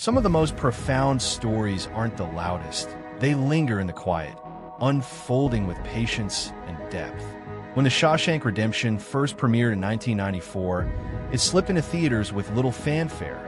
Some of the most profound stories aren't the loudest. They linger in the quiet, unfolding with patience and depth. When The Shawshank Redemption first premiered in 1994, it slipped into theaters with little fanfare,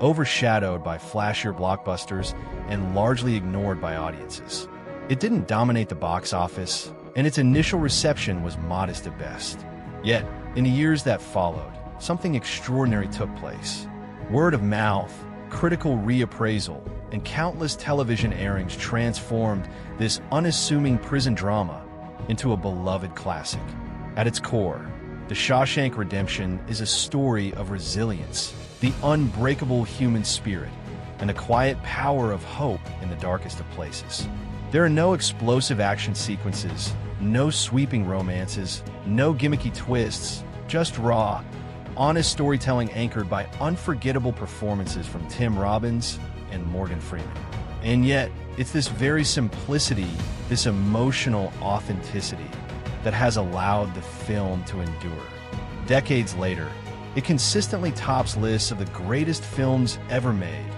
overshadowed by flashier blockbusters and largely ignored by audiences. It didn't dominate the box office, and its initial reception was modest at best. Yet, in the years that followed, something extraordinary took place. Word of mouth, critical reappraisal, and countless television airings transformed this unassuming prison drama into a beloved classic. At its core, The Shawshank Redemption is a story of resilience, the unbreakable human spirit, and the quiet power of hope in the darkest of places. There are no explosive action sequences, no sweeping romances, no gimmicky twists, just raw, honest storytelling anchored by unforgettable performances from Robbins and Morgan Freeman. And yet, it's this very simplicity, this emotional authenticity, that has allowed the film to endure. Decades later, it consistently tops lists of the greatest films ever made,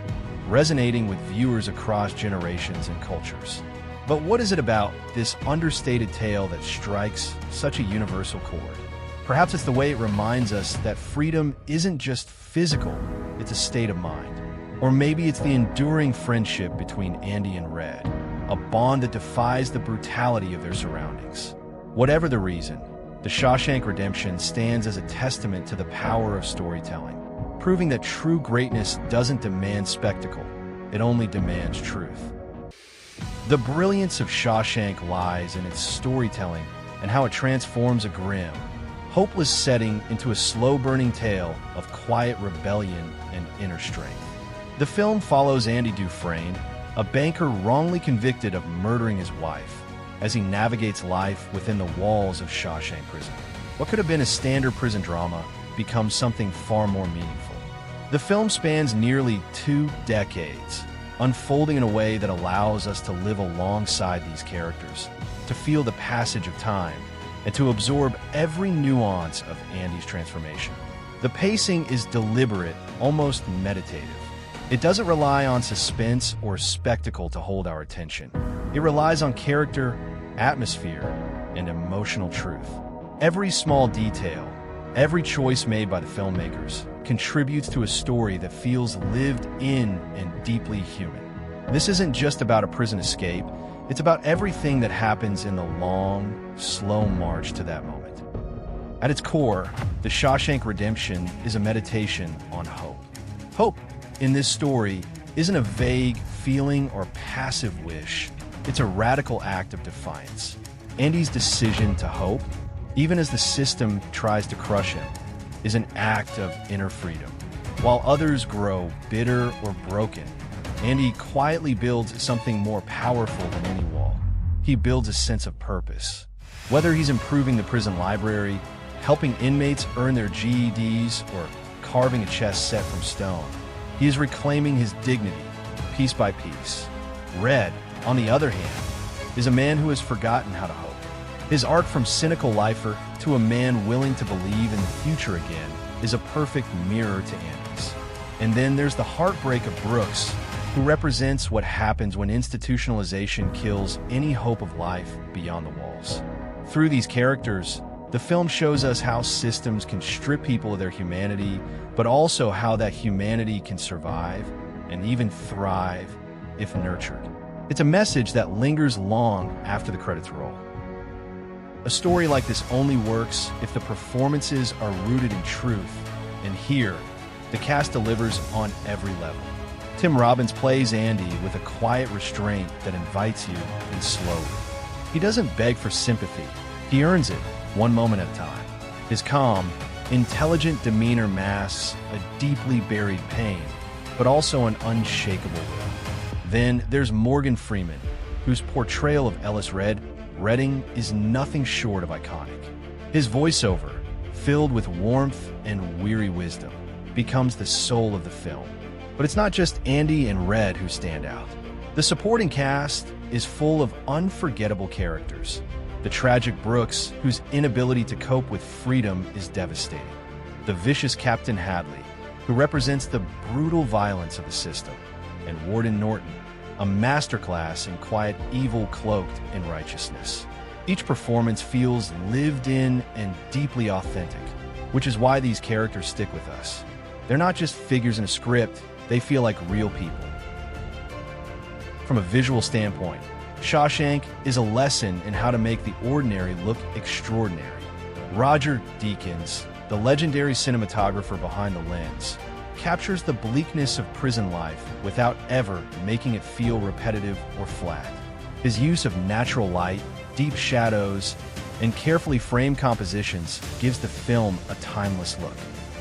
resonating with viewers across generations and cultures. But what is it about this understated tale that strikes such a universal chord? Perhaps it's the way it reminds us that freedom isn't just physical, it's a state of mind. Or maybe it's the enduring friendship between Andy and Red, a bond that defies the brutality of their surroundings. Whatever the reason, The Shawshank Redemption stands as a testament to the power of storytelling, proving that true greatness doesn't demand spectacle, it only demands truth. The brilliance of Shawshank lies in its storytelling and how it transforms a grim, hopeless setting into a slow-burning tale of quiet rebellion and inner strength. The film follows Andy Dufresne, a banker wrongly convicted of murdering his wife, as he navigates life within the walls of Shawshank Prison. What could have been a standard prison drama becomes something far more meaningful. The film spans nearly 2 decades, unfolding in a way that allows us to live alongside these characters, to feel the passage of time, and to absorb every nuance of Andy's transformation. The pacing is deliberate, almost meditative. It doesn't rely on suspense or spectacle to hold our attention. It relies on character, atmosphere, and emotional truth. Every small detail, every choice made by the filmmakers, contributes to a story that feels lived in and deeply human. This isn't just about a prison escape, it's about everything that happens in the long, slow march to that moment. At its core, The Shawshank Redemption is a meditation on hope. Hope, in this story, isn't a vague feeling or passive wish. It's a radical act of defiance. Andy's decision to hope, even as the system tries to crush him, is an act of inner freedom. While others grow bitter or broken, Andy quietly builds something more powerful than any wall. He builds a sense of purpose. Whether he's improving the prison library, helping inmates earn their GEDs, or carving a chest set from stone, he is reclaiming his dignity, piece by piece. Red, on the other hand, is a man who has forgotten how to hope. His arc from cynical lifer to a man willing to believe in the future again is a perfect mirror to Andy's. And then there's the heartbreak of Brooks, who represents what happens when institutionalization kills any hope of life beyond the walls. Through these characters, the film shows us how systems can strip people of their humanity, but also how that humanity can survive and even thrive if nurtured. It's a message that lingers long after the credits roll. A story like this only works if the performances are rooted in truth, and here, the cast delivers on every level. Robbins plays Andy with a quiet restraint that invites you in slowly. He doesn't beg for sympathy, he earns it, one moment at a time. His calm, intelligent demeanor masks a deeply buried pain, but also an unshakable will. Then there's Morgan Freeman, whose portrayal of Ellis Redding is nothing short of iconic. His voiceover, filled with warmth and weary wisdom, becomes the soul of the film. But it's not just Andy and Red who stand out. The supporting cast is full of unforgettable characters. The tragic Brooks, whose inability to cope with freedom is devastating. The vicious Captain Hadley, who represents the brutal violence of the system. and Warden Norton, a masterclass in quiet evil cloaked in righteousness. Each performance feels lived in and deeply authentic, which is why these characters stick with us. They're not just figures in a script, they feel like real people. From a visual standpoint, Shawshank is a lesson in how to make the ordinary look extraordinary. Roger Deakins, the legendary cinematographer behind the lens, captures the bleakness of prison life without ever making it feel repetitive or flat. His use of natural light, deep shadows, and carefully framed compositions gives the film a timeless look.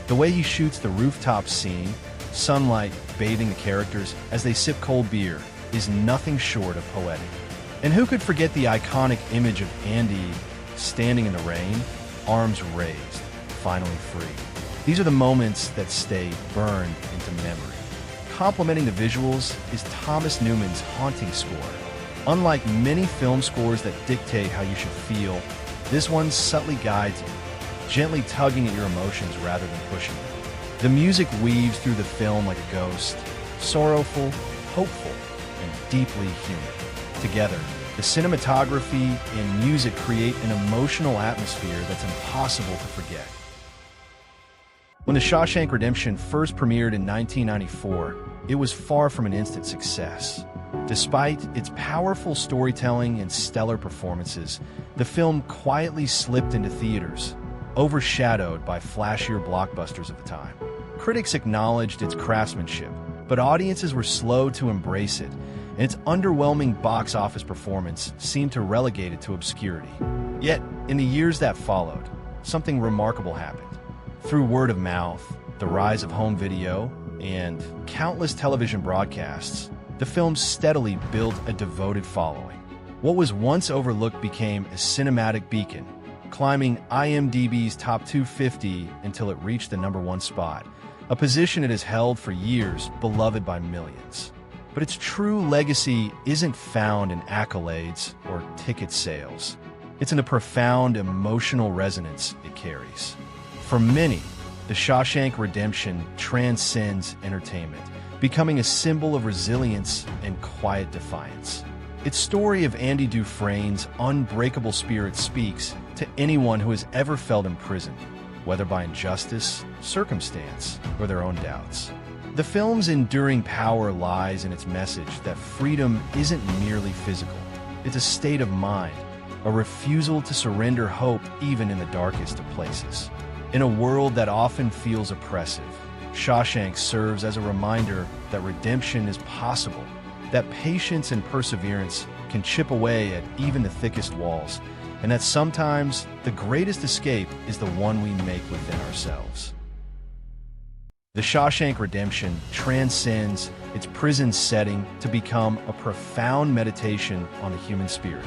The way he shoots the rooftop scene, sunlight bathing the characters as they sip cold beer, is nothing short of poetic. And who could forget the iconic image of Andy standing in the rain, arms raised, finally free. These are the moments that stay burned into memory. Complementing the visuals is Thomas Newman's haunting score. Unlike many film scores that dictate how you should feel, this one subtly guides you, gently tugging at your emotions rather than pushing them. The music weaves through the film like a ghost, sorrowful, hopeful, and deeply human. Together, the cinematography and music create an emotional atmosphere that's impossible to forget. When The Shawshank Redemption first premiered in 1994, it was far from an instant success. Despite its powerful storytelling and stellar performances, the film quietly slipped into theaters, overshadowed by flashier blockbusters of the time. Critics acknowledged its craftsmanship, but audiences were slow to embrace it, and its underwhelming box office performance seemed to relegate it to obscurity. Yet, in the years that followed, something remarkable happened. Through word of mouth, the rise of home video, and countless television broadcasts, the film steadily built a devoted following. What was once overlooked became a cinematic beacon, climbing IMDb's top 250 until it reached the #1 spot, a position it has held for years, beloved by millions. But its true legacy isn't found in accolades or ticket sales. It's in the profound emotional resonance it carries. For many, The Shawshank Redemption transcends entertainment, becoming a symbol of resilience and quiet defiance. Its story of Andy Dufresne's unbreakable spirit speaks to anyone who has ever felt imprisoned, whether by injustice, circumstance, or their own doubts. The film's enduring power lies in its message that freedom isn't merely physical. It's a state of mind, a refusal to surrender hope even in the darkest of places. In a world that often feels oppressive, Shawshank serves as a reminder that redemption is possible, that patience and perseverance can chip away at even the thickest walls, and that sometimes the greatest escape is the one we make within ourselves. The Shawshank Redemption transcends its prison setting to become a profound meditation on the human spirit.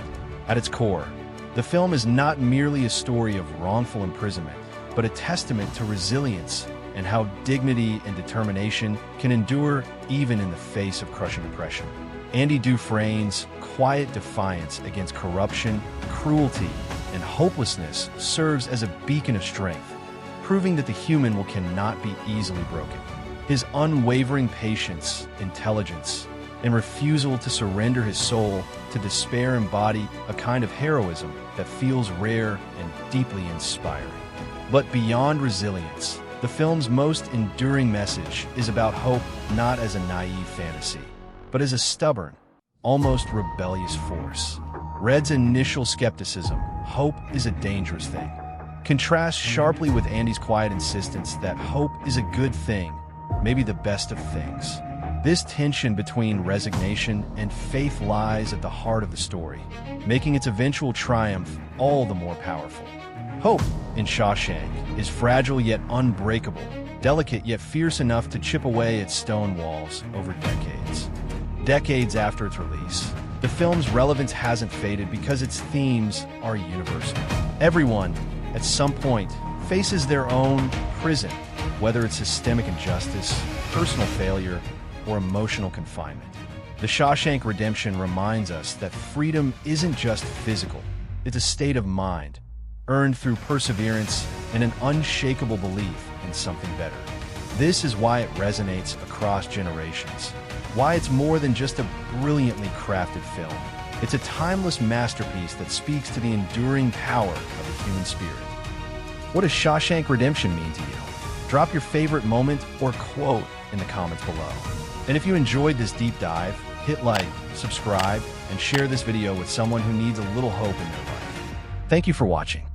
At its core, the film is not merely a story of wrongful imprisonment, but a testament to resilience and how dignity and determination can endure even in the face of crushing oppression. Andy Dufresne's quiet defiance against corruption, cruelty, and hopelessness serves as a beacon of strength, proving that the human will cannot be easily broken. His unwavering patience, intelligence, and refusal to surrender his soul to despair embody a kind of heroism that feels rare and deeply inspiring. But beyond resilience, the film's most enduring message is about hope not as a naive fantasy, but as a stubborn, almost rebellious force. Red's initial skepticism, hope is a dangerous thing, contrasts sharply with Andy's quiet insistence that hope is a good thing, maybe the best of things. This tension between resignation and faith lies at the heart of the story, making its eventual triumph all the more powerful. Hope, in Shawshank, is fragile yet unbreakable, delicate yet fierce enough to chip away at stone walls over decades. Decades after its release, the film's relevance hasn't faded because its themes are universal. Everyone, at some point, faces their own prison, whether it's systemic injustice, personal failure, or emotional confinement. The Shawshank Redemption reminds us that freedom isn't just physical, it's a state of mind, earned through perseverance and an unshakable belief in something better. This is why it resonates across generations. why it's more than just a brilliantly crafted film. It's a timeless masterpiece that speaks to the enduring power of the human spirit. What does Shawshank Redemption mean to you? Drop your favorite moment or quote in the comments below. And if you enjoyed this deep dive, hit like, subscribe, and share this video with someone who needs a little hope in their life. Thank you for watching.